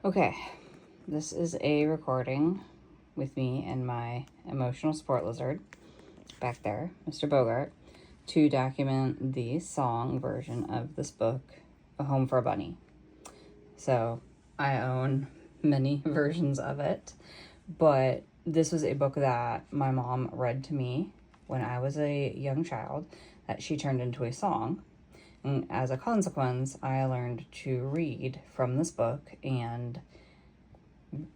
Okay, this is a recording with me and my emotional support lizard back there, Mr. Bogart, to document the song version of this book, A Home for a Bunny. So I own many versions of it, but this was a book that my mom read to me when I was a young child that she turned into a song. And as a consequence, I learned to read from this book, and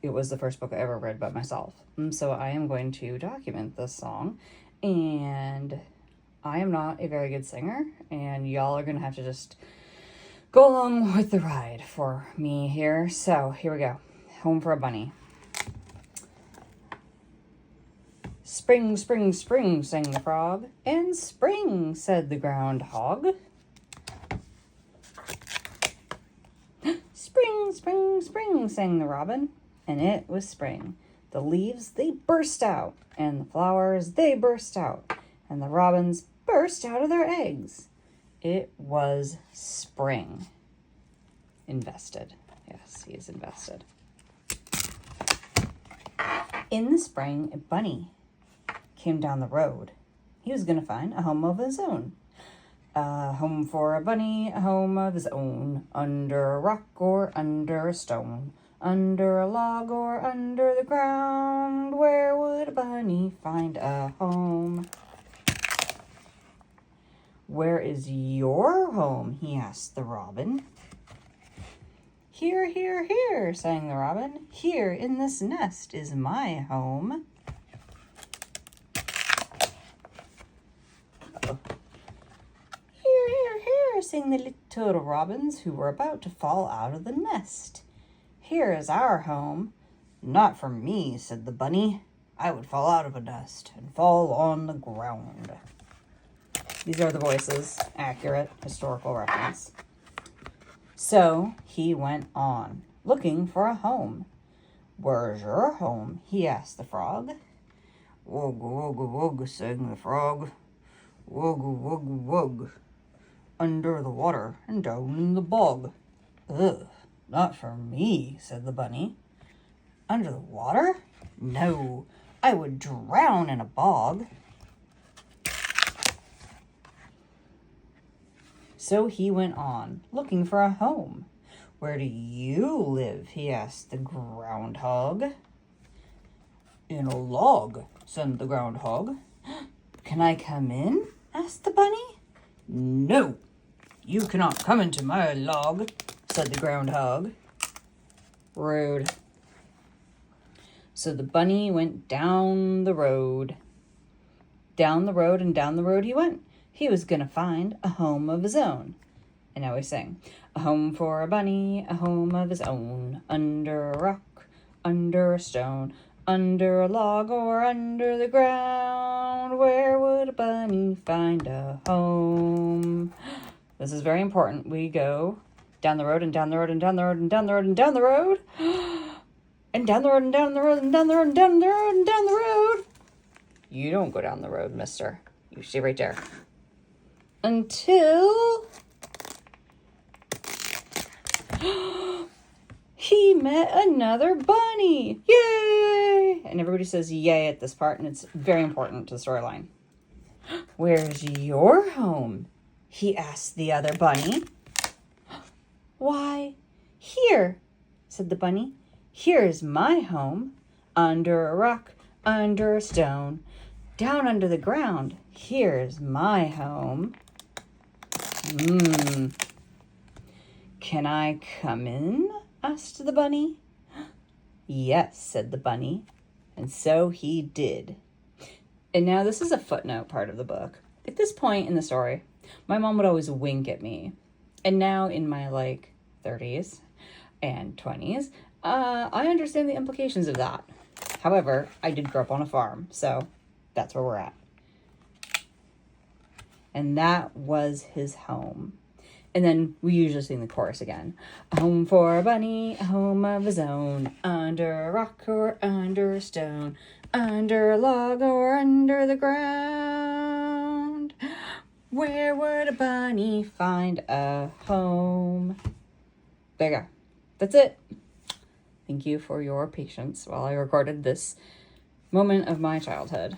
it was the first book I ever read by myself. And so I am going to document this song, and I am not a very good singer, and y'all are going to have to just go along with the ride for me here. So here we go. Home for a Bunny. Spring, spring, spring, sang the frog, and spring, said the groundhog. Spring, spring, spring, sang the robin, and it was spring. The leaves, they burst out, and the flowers, they burst out, and the robins burst out of their eggs. It was spring. Invested. Yes, he is invested. In the spring, a bunny came down the road. He was going to find a home of his own. A home for a bunny, a home of his own, under a rock or under a stone, under a log or under the ground. Where would a bunny find a home? Where is your home? He asked the robin. Here, here, here, sang the robin. Here in this nest is my home. Sang the little robins who were about to fall out of the nest. Here is our home. Not for me, said the bunny. I would fall out of a nest and fall on the ground. These are the voices. Accurate historical reference. So he went on, looking for a home. Where's your home? He asked the frog. Wug, wug, wug, sang the frog. Wug, wug, wug. Under the water and down in the bog. Ugh, not for me, said the bunny. Under the water? No, I would drown in a bog. So he went on, looking for a home. Where do you live? He asked the groundhog. In a log, said the groundhog. Can I come in? Asked the bunny. No, you cannot come into my log, said the groundhog. Rude. So the bunny went down the road. Down the road and down the road he went. He was going to find a home of his own. And now we sing. A home for a bunny, a home of his own, under a rock, under a stone, under a log or under the ground. Where would a bunny find a home? This is very important. We go down the road and down the road and down the road and down the road and down the road. And down the road and down the road and down the road and down the road and down the road. You don't go down the road, mister. You stay right there. Until he met another bunny. Yay! And everybody says yay at this part, and it's very important to the storyline. Where's your home? He asked the other bunny. Why, here, said the bunny. Here's my home. Under a rock, under a stone, down under the ground. Here's my home. Can I come in? Asked the bunny. Yes, said the bunny. And so he did. And now this is a footnote part of the book. At this point in the story, my mom would always wink at me. And now in my 30s and 20s, I understand the implications of that. However, I did grow up on a farm, so that's where we're at. And that was his home. And then we usually sing the chorus again. A home for a bunny, a home of his own, under a rock or under a stone, under a log or under the ground. Where would a bunny find a home? There you go. That's it. Thank you for your patience while I recorded this moment of my childhood.